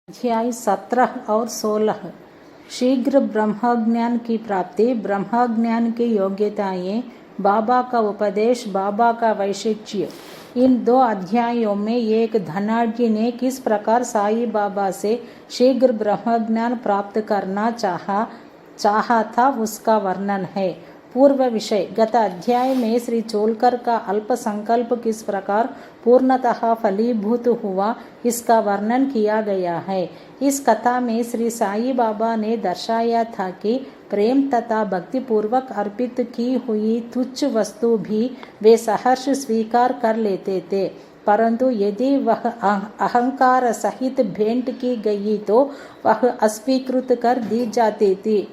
अध्याय 17 और 16 शीघ्र ब्रह्मज्ञान की प्राप्ति, ब्रह्मज्ञान की योग्यताएं, बाबा का उपदेश, बाबा का वैशिष्ट्य। इन दो अध्यायों में एक धनाढ्य ने किस प्रकार साई बाबा से शीघ्र ब्रह्मज्ञान प्राप्त करना चाहा था उसका वर्णन है। पूर्व विषय। गत अध्याय में श्री चोलकर का अल्प संकल्प किस प्रकार पूर्णतः फलीभूत हुआ इसका वर्णन किया गया है। इस कथा में श्री साई बाबा ने दर्शाया था कि प्रेम तथा भक्ति पूर्वक अर्पित की हुई तुच्छ वस्तु भी वे सहर्ष स्वीकार कर लेते थे, परंतु यदि वह अहंकार सहित भेंट की गई तो वह अस्वीकृत कर दी जाती थी।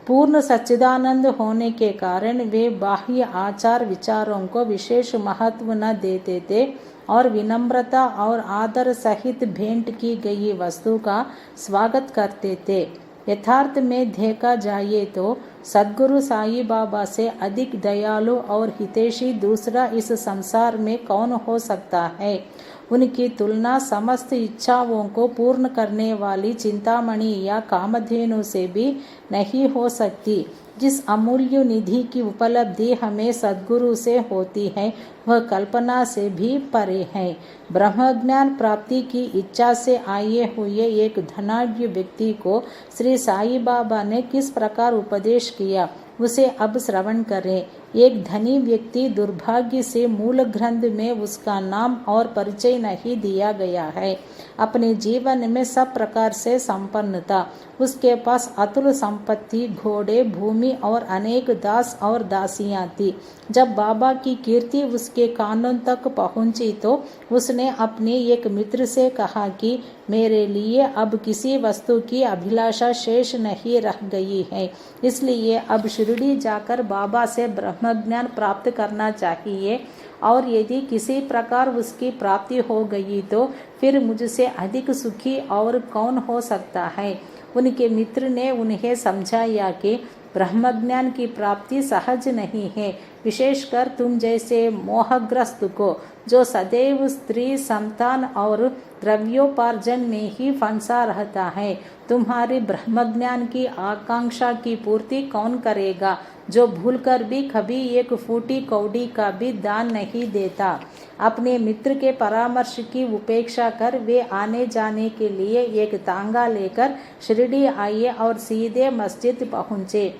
पूर्ण सच्चिदानंद होने के कारण वे बाह्य आचार विचारों को विशेष महत्व न देते थे और विनम्रता और आदर सहित भेंट की गई वस्तु का स्वागत करते थे। यथार्थ में देखा जाए तो सद्गुरु साई बाबा से अधिक दयालु और हितैषी दूसरा इस संसार में कौन हो सकता है। उनकी तुलना समस्त इच्छाओं को पूर्ण करने वाली चिंतामणि या कामधेनु से भी नहीं हो सकती। जिस अमूल्य निधि की उपलब्धि हमें सद्गुरु से होती है वह कल्पना से भी परे है। ब्रह्मज्ञान प्राप्ति की इच्छा से आए हुए एक धनाढ्य व्यक्ति को श्री साई बाबा ने किस प्रकार उपदेश किया उसे अब श्रवण करें। एक धनी व्यक्ति दुर्भाग्य से मूल ग्रंथ में उसका नाम और परिचय नहीं दिया गया है। अपने जीवन में सब प्रकार से संपन्न था। उसके पास अतुल संपत्ति, घोड़े, भूमि और अनेक दास और दासियां थी। जब बाबा की कीर्ति उसके कानों तक पहुंची तो उसने अपने एक मित्र से कहा कि मेरे लिए अब किसी वस्तु की अभिलाषा शेष नहीं रह गई है, इसलिए अब शिरडी जाकर बाबा से ब्रह्मज्ञान प्राप्त करना चाहिए और यदि किसी प्रकार उसकी प्राप्ति हो गई तो फिर मुझसे अधिक सुखी और कौन हो सकता है। उनके मित्र ने उन्हें समझाया कि ब्रह्मज्ञान की प्राप्ति सहज नहीं है, विशेषकर तुम जैसे मोहग्रस्त को जो सदैव स्त्री, संतान और द्रव्योपार्जन में ही फंसा रहता है। तुम्हारी ब्रह्मज्ञान की आकांक्षा की पूर्ति कौन करेगा जो भूलकर भी कभी एक फूटी कौड़ी का भी दान नहीं देता। अपने मित्र के परामर्श की उपेक्षा कर वे आने जाने के लिए एक तांगा लेकर शिरडी आए और सीधे मस्जिद पहुँचे।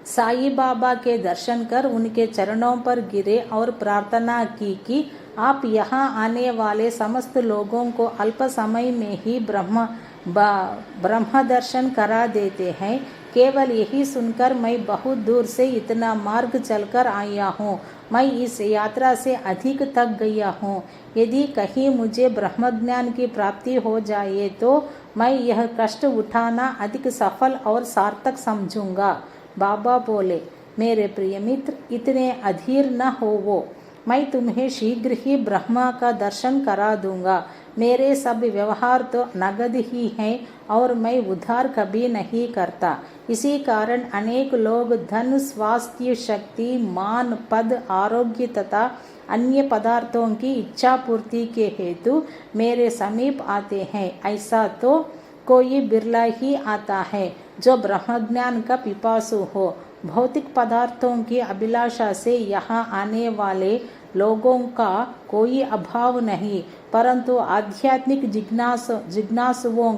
साई बाबा के दर्शन कर उनके चरणों पर गिरे और प्रार्थना की कि आप यहाँ आने वाले समस्त लोगों को अल्प समय में ही ब्रह्म दर्शन करा देते हैं। केवल यही सुनकर मैं बहुत दूर से इतना मार्ग चलकर आया हूँ। मैं इस यात्रा से अधिक थक गया हूँ। यदि कहीं मुझे ब्रह्मज्ञान की प्राप्ति हो जाए तो मैं यह कष्ट उठाना अधिक सफल और सार्थक समझूंगा। बाबा बोले, मेरे प्रिय मित्र, इतने अधीर न होवो। मैं तुम्हें शीघ्र ही ब्रह्मा का दर्शन करा दूंगा। मेरे सब व्यवहार तो नगद ही हैं और मैं उधार कभी नहीं करता। इसी कारण अनेक लोग धन, स्वास्थ्य, शक्ति, मान, पद, आरोग्य तथा अन्य पदार्थों की इच्छा पूर्ति के हेतु मेरे समीप आते हैं। ऐसा तो कोई बिरला ही आता है जो ब्रह्मज्ञान का पिपासु हो। भौतिक पदार्थों की अभिलाषा से यहाँ आने वाले लोगों का कोई अभाव नहीं, परंतु आध्यात्मिक जिज्ञासुओं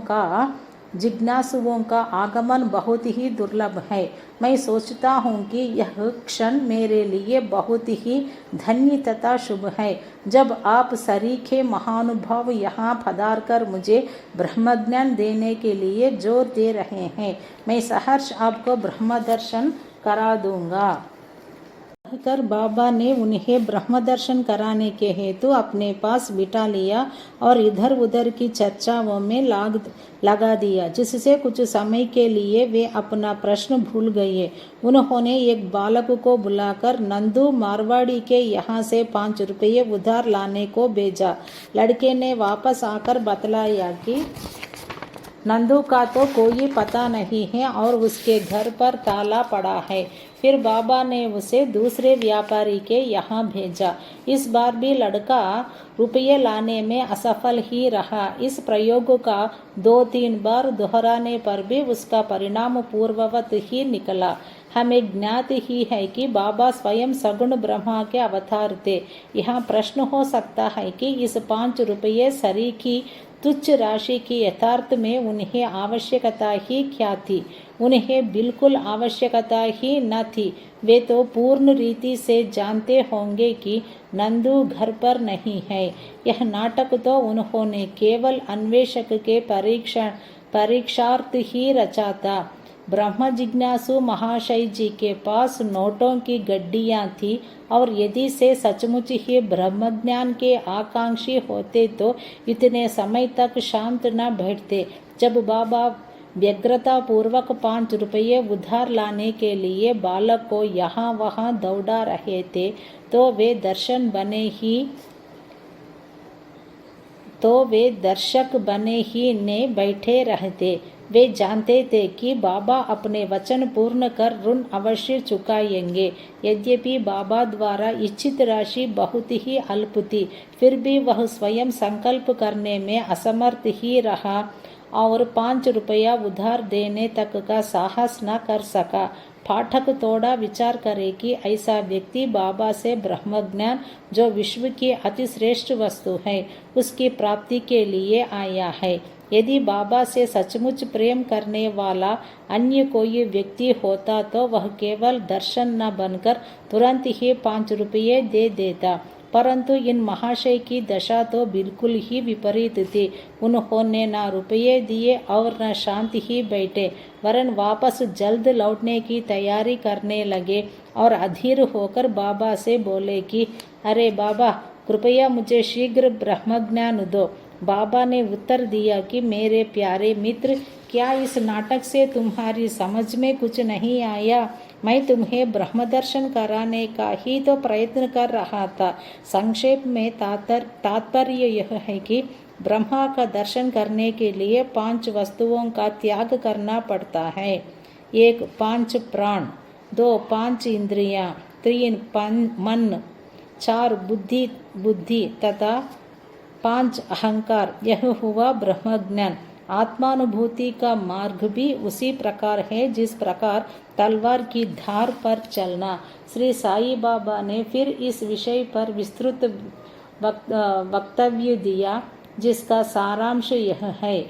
का आगमन बहुत ही दुर्लभ है। मैं सोचता हूँ कि यह क्षण मेरे लिए बहुत ही धन्य तथा शुभ है जब आप सरीखे महानुभाव यहाँ पधार कर मुझे ब्रह्मज्ञान देने के लिए जोर दे रहे हैं। मैं सहर्ष आपको ब्रह्म दर्शन करा दूंगा। कर बाबा ने उन्हें ब्रह्म दर्शन कराने के हेतु अपने पास बिठा लिया और इधर उधर की चर्चाओं में लगा दिया, जिससे कुछ समय के लिए वे अपना प्रश्न भूल गए। उन्होंने एक बालक को बुलाकर नंदू मारवाड़ी के यहाँ से 5 रुपये उधार लाने को भेजा। लड़के ने वापस आकर बतलाया कि नंदू का तो कोई पता नहीं है और उसके घर पर ताला पड़ा है। फिर बाबा ने उसे दूसरे व्यापारी के यहाँ भेजा। इस बार भी लड़का रुपये लाने में असफल ही रहा। इस प्रयोग का 2-3 बार दोहराने पर भी उसका परिणाम पूर्ववत ही निकला। हमें ज्ञात ही है कि बाबा स्वयं सगुण ब्रह्मा के अवतार थे। यहाँ प्रश्न हो सकता है कि इस 5 रुपये सरी की तुच्छ राशि की यथार्थ में उन्हें आवश्यकता ही क्या थी? उन्हें बिल्कुल आवश्यकता ही न थी। वे तो पूर्ण रीति से जानते होंगे कि नंदू घर पर नहीं है। यह नाटक तो उन्होंने केवल अन्वेषक के परीक्षार्थ ही रचा था। ब्रह्म जिज्ञासु महाशय जी के पास नोटों की गड्डियां थी और यदि से सचमुच ही ब्रह्मज्ञान के आकांक्षी होते तो इतने समय तक शांत न बैठते। जब बाबा व्यग्रता पूर्वक 5 रुपये उधार लाने के लिए बालक को यहाँ वहाँ दौड़ा रहे थे तो वे दर्शक बने ही ने बैठे रहते। वे जानते थे कि बाबा अपने वचन पूर्ण कर ऋण अवश्य चुकाएंगे। यद्यपि बाबा द्वारा इच्छित राशि बहुत ही अल्प थी, फिर भी वह स्वयं संकल्प करने में असमर्थ ही रहा और 5 रुपया उधार देने तक का साहस न कर सका। पाठक थोड़ा विचार करे कि ऐसा व्यक्ति बाबा से ब्रह्मज्ञान, जो विश्व की अति श्रेष्ठ वस्तु है, उसकी प्राप्ति के लिए आया है। यदि बाबा से सचमुच प्रेम करने वाला अन्य कोई व्यक्ति होता तो वह केवल दर्शन न बनकर तुरंत ही 5 रुपये दे देता। परंतु इन महाशय की दशा तो बिल्कुल ही विपरीत थी। उन्होंने न रुपये दिए और न शांति ही बैठे, वरन वापस जल्द लौटने की तैयारी करने लगे और अधीर होकर बाबा से बोले कि अरे बाबा, कृपया मुझे शीघ्र ब्रह्मज्ञान दो। बाबा ने उत्तर दिया कि मेरे प्यारे मित्र, क्या इस नाटक से तुम्हारी समझ में कुछ नहीं आया? मैं तुम्हें ब्रह्म दर्शन कराने का ही तो प्रयत्न कर रहा था। संक्षेप में तात्पर्य यह है कि ब्रह्मा का दर्शन करने के लिए 5 वस्तुओं का त्याग करना पड़ता है। 1 5 प्राण, 2 5 इंद्रियां, 3 मन, 4 बुद्धि तथा 5 अहंकार। यह हुआ ब्रह्मज्ञान। आत्मानुभूति का मार्ग भी उसी प्रकार है जिस प्रकार तलवार की धार पर चलना। श्री साईं बाबा ने फिर इस विषय पर विस्तृत वक्तव्य दिया, जिसका सारांश यह है।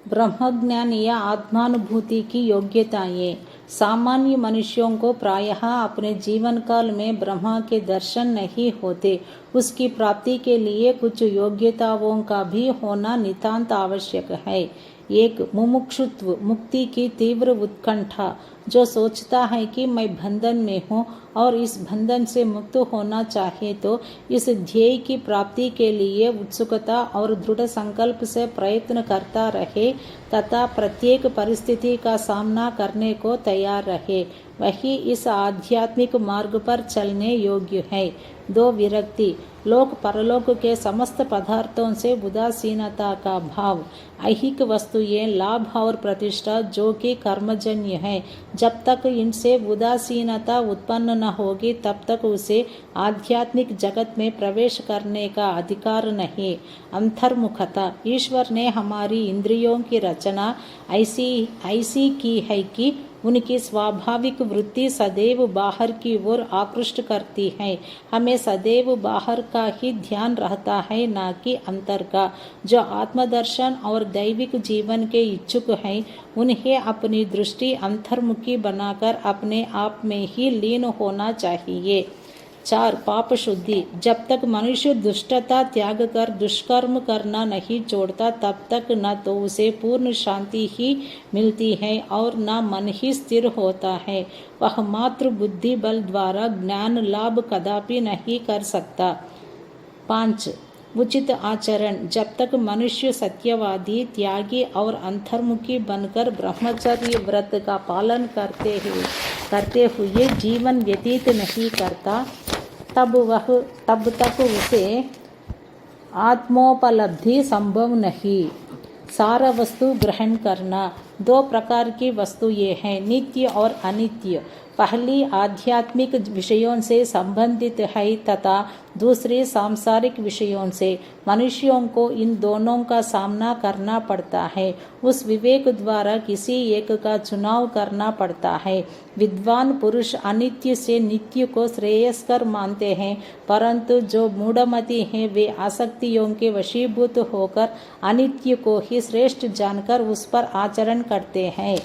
ब्रह्मज्ञान या आत्मानुभूति की योग्यताएं। सामान्य मनुष्यों को प्रायः अपने जीवन काल में ब्रह्मा के दर्शन नहीं होते। उसकी प्राप्ति के लिए कुछ योग्यताओं का भी होना नितांत आवश्यक है। 1 मुमुक्षुत्व, मुक्ति की तीव्र उत्कंठा। जो सोचता है कि मैं बंधन में हूँ और इस बंधन से मुक्त होना चाहे तो इस ध्येय की प्राप्ति के लिए उत्सुकता और दृढ़ संकल्प से प्रयत्न करता रहे तथा प्रत्येक परिस्थिति का सामना करने को तैयार रहे, वही इस आध्यात्मिक मार्ग पर चलने योग्य है। 2 विरक्ति, लोक परलोक के समस्त पदार्थों से उदासीनता का भाव। ऐहिक वस्तुएं, लाभ और प्रतिष्ठा जो कि कर्मजन्य है, जब तक इनसे उदासीनता उत्पन्न न होगी तब तक उसे आध्यात्मिक जगत में प्रवेश करने का अधिकार नहीं। अंतर्मुखता, ईश्वर ने हमारी इंद्रियों की रचना ऐसी की है कि उनकी स्वाभाविक वृत्ति सदैव बाहर की ओर आकृष्ट करती है। हमें सदैव बाहर का ही ध्यान रहता है, न कि अंतर का। जो आत्मदर्शन और दैविक जीवन के इच्छुक हैं, उन्हें अपनी दृष्टि अंतर्मुखी बनाकर अपने आप में ही लीन होना चाहिए। 4 पाप शुद्धि, जब तक मनुष्य दुष्टता त्याग कर दुष्कर्म करना नहीं छोड़ता तब तक न तो उसे पूर्ण शांति ही मिलती है और न मन ही स्थिर होता है। वह मात्र बुद्धि बल द्वारा ज्ञान लाभ कदापि नहीं कर सकता। 5 उचित आचरण, जब तक मनुष्य सत्यवादी, त्यागी और अंतर्मुखी बनकर ब्रह्मचर्य व्रत का पालन करते हुए जीवन व्यतीत नहीं करता, तब तक उसे आत्मोपलब्धि संभव नहीं। सार वस्तु ग्रहण करना, दो प्रकार की वस्तुएं हैं, नित्य और अनित्य। पहली आध्यात्मिक विषयों से संबंधित है तथा दूसरी सांसारिक विषयों से। मनुष्यों को इन दोनों का सामना करना पड़ता है। उस विवेक द्वारा किसी एक का चुनाव करना पड़ता है। विद्वान पुरुष अनित्य से नित्य को श्रेयस्कर मानते हैं, परंतु जो मूढ़मती हैं वे आसक्तियों के वशीभूत होकर अनित्य को ही श्रेष्ठ जानकर उस पर आचरण करते हैं।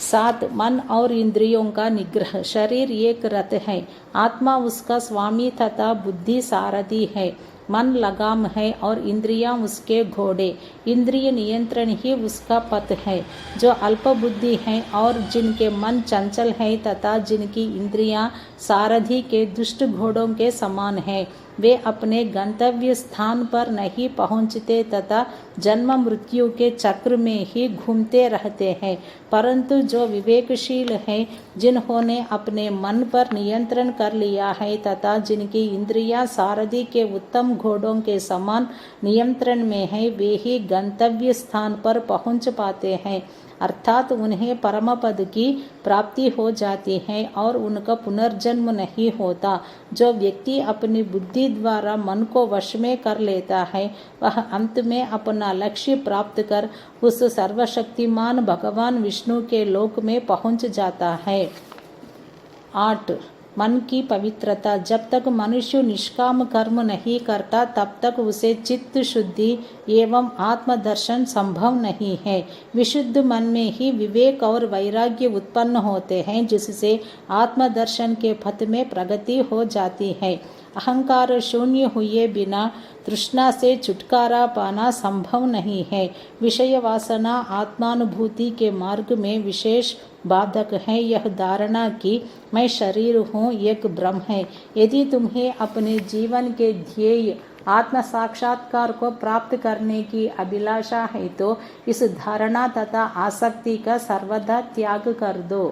7 मन और इंद्रियों का निग्रह। शरीर एक रथ है, आत्मा उसका स्वामी तथा बुद्धि सारथी है। मन लगाम है और इंद्रियां उसके घोड़े। इंद्रिय नियंत्रण ही उसका पथ है। जो अल्प बुद्धि हैं और जिनके मन चंचल है तथा जिनकी इंद्रियां सारथी के दुष्ट घोड़ों के समान है, वे अपने गंतव्य स्थान पर नहीं पहुंचते तथा जन्म मृत्यु के चक्र में ही घूमते रहते हैं। परंतु जो विवेकशील हैं, जिन्होंने अपने मन पर नियंत्रण कर लिया है तथा जिनकी इंद्रियां सारथी के उत्तम घोड़ों के समान नियंत्रण में है, वे ही गंतव्य स्थान पर पहुंच पाते हैं, अर्थात उन्हें परम पद की प्राप्ति हो जाती है और उनका पुनर्जन्म नहीं होता। जो व्यक्ति अपनी बुद्धि द्वारा मन को वश में कर लेता है, वह अंत में अपना लक्ष्य प्राप्त कर उस सर्वशक्तिमान भगवान विष्णु के लोक में पहुंच जाता है। 8 मन की पवित्रता। जब तक मनुष्य निष्काम कर्म नहीं करता तब तक उसे चित्त शुद्धि एवं आत्मदर्शन संभव नहीं है। विशुद्ध मन में ही विवेक और वैराग्य उत्पन्न होते हैं, जिससे आत्मदर्शन के पथ में प्रगति हो जाती है। अहंकार शून्य हुए बिना तृष्णा से छुटकारा पाना संभव नहीं है। विषय वासना आत्मानुभूति के मार्ग में विशेष बाधक है। यह धारणा कि मैं शरीर हूँ, एक भ्रम है। यदि तुम्हें अपने जीवन के ध्येय आत्म साक्षात्कार को प्राप्त करने की अभिलाषा है तो इस धारणा तथा आसक्ति का सर्वदा त्याग कर दो।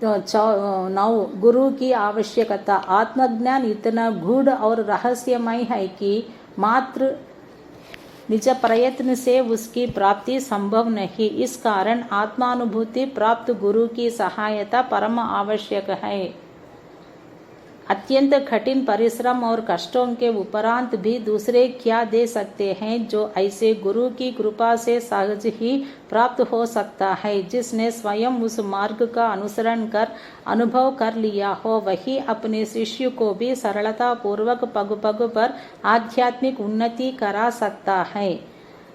9 गुरु की आवश्यकता। आत्मज्ञान इतना गूढ़ और रहस्यमय है कि मात्र निज प्रयत्न से उसकी प्राप्ति संभव नहीं। इस कारण आत्मानुभूति प्राप्त गुरु की सहायता परम आवश्यक है। अत्यंत कठिन परिश्रम और कष्टों के उपरांत भी दूसरे क्या दे सकते हैं जो ऐसे गुरु की कृपा से सहज ही प्राप्त हो सकता है। जिसने स्वयं उस मार्ग का अनुसरण कर अनुभव कर लिया हो, वही अपने शिष्य को भी सरलता पूर्वक पग पग पर आध्यात्मिक उन्नति करा सकता है।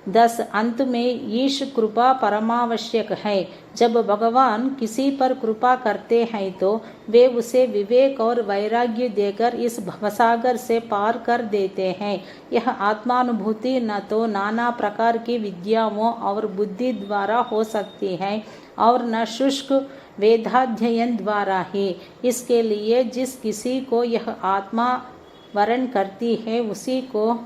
10 अंत में ईश कृपा परमावश्यक है। जब भगवान किसी पर कृपा करते हैं तो वे उसे विवेक और वैराग्य देकर इस भवसागर से पार कर देते हैं। यह आत्मानुभूति न तो नाना प्रकार की विद्याओं और बुद्धि द्वारा हो सकती है और न शुष्क वेदाध्ययन द्वारा ही। इसके लिए जिस किसी को यह आत्मा वरण करती है उसी को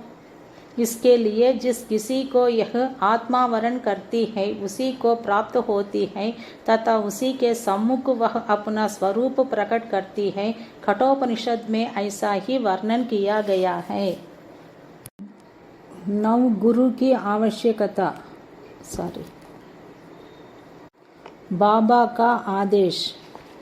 इसके लिए जिस किसी को यह आत्मा वरण करती है उसी को प्राप्त होती है तथा उसी के सम्मुख वह अपना स्वरूप प्रकट करती है। कठोपनिषद में ऐसा ही वर्णन किया गया है। 9 गुरु की आवश्यकता। बाबा का आदेश।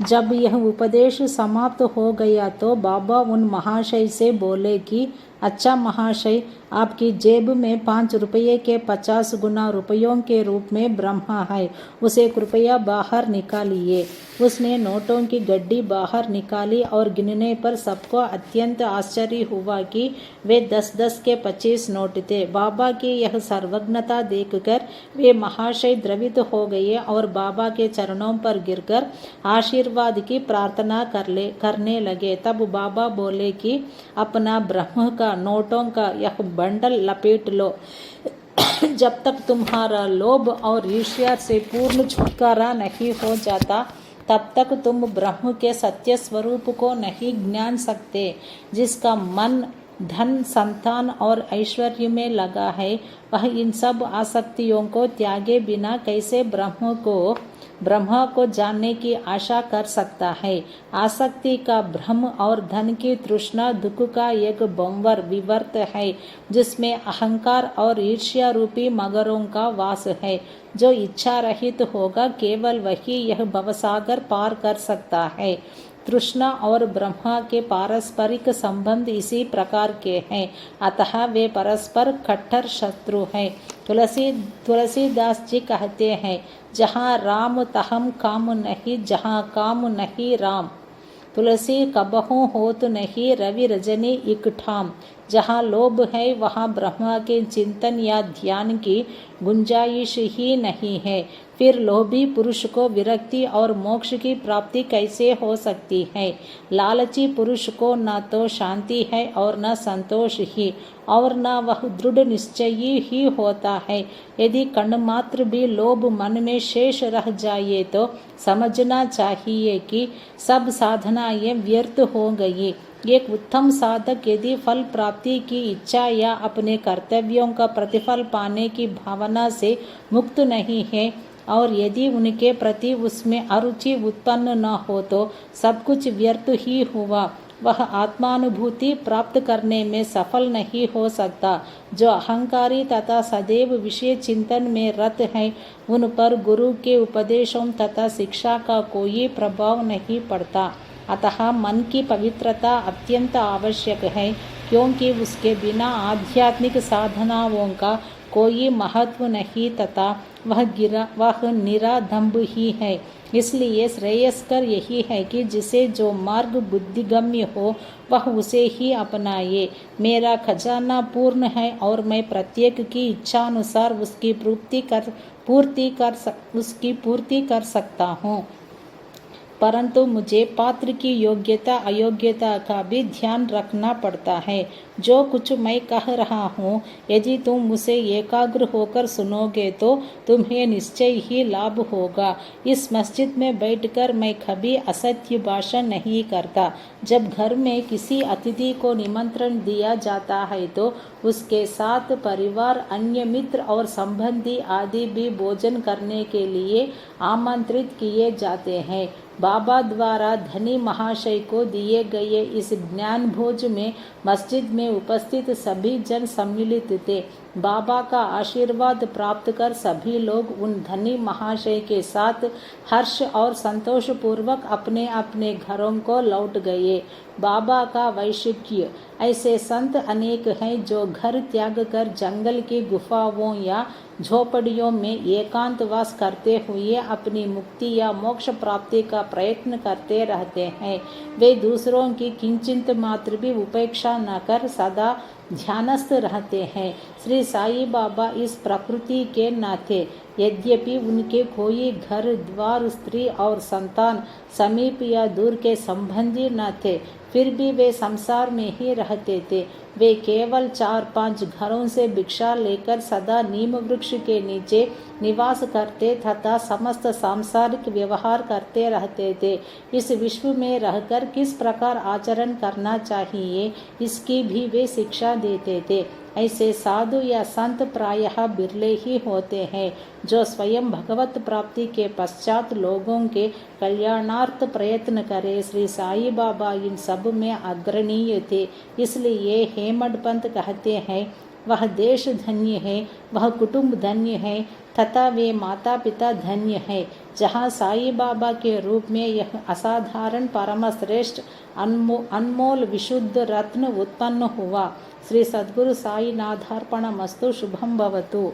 जब यह उपदेश समाप्त हो गया तो बाबा उन महाशय से बोले कि अच्छा महाशय, आपकी जेब में 5 रुपये के 50 गुना रुपयों के रूप में ब्रह्मा है, उसे कृपया बाहर निकालिए। उसने नोटों की गड्डी बाहर निकाली और गिनने पर सबको अत्यंत आश्चर्य हुआ कि वे 10-10 के 25 नोट थे। बाबा की यह सर्वज्ञता देखकर वे महाशय द्रवित हो गए और बाबा के चरणों पर गिरकर आशीर्वाद की प्रार्थना करने लगे। तब बाबा बोले कि अपना ब्रह्म का नोटों का यह बंडल लपेट लो। जब तक तुम्हारा लोभ और ईर्ष्या से पूर्ण छुटकारा नहीं हो जाता तब तक तुम ब्रह्म के सत्य स्वरूप को नहीं ज्ञान सकते। जिसका मन धन, संतान और ऐश्वर्य में लगा है, वह इन सब आसक्तियों को त्यागे बिना कैसे ब्रह्म को ब्रह्म को जानने की आशा कर सकता है। आसक्ति का भ्रम और धन की तृष्णा दुख का एक बंवर विवर्त है, जिसमें अहंकार और ईर्ष्या रूपी मगरों का वास है। जो इच्छा रहित होगा, केवल वही यह भवसागर पार कर सकता है। तृष्णा और ब्रह्मा के पारस्परिक संबंध इसी प्रकार के हैं, अतः वे परस्पर कट्टर शत्रु हैं। तुलसीदास जी कहते हैं, जहाँ राम तहम काम नहीं, जहाँ काम नहीं राम। तुलसी कबहू होत नहीं, रवि रजनी इक ठाम। जहाँ लोभ है वहाँ ब्रह्मा के चिंतन या ध्यान की गुंजाइश ही नहीं है। फिर लोभी पुरुष को विरक्ति और मोक्ष की प्राप्ति कैसे हो सकती है। लालची पुरुष को न तो शांति है और न संतोष ही, और न वह दृढ़ निश्चयी ही होता है। यदि कणमात्र भी लोभ मन में शेष रह जाए तो समझना चाहिए कि सब साधनाएं व्यर्थ हो गई। एक उत्तम साधक यदि फल प्राप्ति की इच्छा या अपने कर्तव्यों का प्रतिफल पाने की भावना से मुक्त नहीं है, और यदि उनके प्रति उसमें अरुचि उत्पन्न न हो, तो सब कुछ व्यर्थ ही हुआ। वह आत्मानुभूति प्राप्त करने में सफल नहीं हो सकता। जो अहंकारी तथा सदैव विषय चिंतन में रत हैं, उन पर गुरु के उपदेशों तथा शिक्षा का कोई प्रभाव नहीं पड़ता। अतः मन की पवित्रता अत्यंत आवश्यक है, क्योंकि उसके बिना आध्यात्मिक साधनाओं का कोई महत्व नहीं तथा वह निराधंभ ही है। इसलिए श्रेयस्कर यही है कि जिसे जो मार्ग बुद्धिगम्य हो वह उसे ही अपनाए। मेरा खजाना पूर्ण है और मैं प्रत्येक की इच्छानुसार उसकी पूर्ति कर सकता हूँ, परंतु मुझे पात्र की योग्यता अयोग्यता का भी ध्यान रखना पड़ता है। जो कुछ मैं कह रहा हूँ, यदि तुम उसे एकाग्र होकर सुनोगे तो तुम्हें निश्चय ही लाभ होगा। इस मस्जिद में बैठकर मैं कभी असत्य भाषण नहीं करता। जब घर में किसी अतिथि को निमंत्रण दिया जाता है तो उसके साथ परिवार, अन्य मित्र और संबंधी आदि भी भोजन करने के लिए आमंत्रित किए जाते हैं। बाबा द्वारा धनी महाशय को दिए गए इस ज्ञान भोज में मस्जिद में उपस्थित सभी जन सम्मिलित थे। बाबा का आशीर्वाद प्राप्त कर सभी लोग उन धनी महाशय के साथ हर्ष और संतोष पूर्वक अपने अपने घरों को लौट गए। बाबा का वैशिष्ट्य। ऐसे संत अनेक हैं जो घर त्याग कर जंगल की गुफाओं या झोपड़ियों में एकांतवास करते हुए अपनी मुक्ति या मोक्ष प्राप्ति का प्रयत्न करते रहते हैं। वे दूसरों की किंचित मात्र भी उपेक्षा न कर सदा ध्यानस्थ रहते हैं। श्री साईं बाबा इस प्रकृति के न थे। यद्यपि उनके कोई घर द्वार, स्त्री और संतान, समीप या दूर के संबंधी न थे, फिर भी वे संसार में ही रहते थे। वे केवल 4-5 घरों से भिक्षा लेकर सदा नीम वृक्ष के नीचे निवास करते तथा समस्त सांसारिक व्यवहार करते रहते थे। इस विश्व में रहकर किस प्रकार आचरण करना चाहिए, इसकी भी वे शिक्षा देते थे। ऐसे साधु या संत प्रायः बिरले ही होते हैं जो स्वयं भगवत प्राप्ति के पश्चात लोगों के कल्याणार्थ प्रयत्न करें। श्री साईं बाबा इन सब में अग्रणीय थे। इसलिए हेमड पंत कहते हैं, वह देश धन्य है, वह कुटुंब धन्य है तथा वे माता पिता धन्य है, जहाँ साईं बाबा के रूप में यह असाधारण परम श्रेष्ठ अनमोल विशुद्ध रत्न उत्पन्न हुआ। श्री सद्गुरु साईनाथार्पणमस्तु। शुभम भवतु।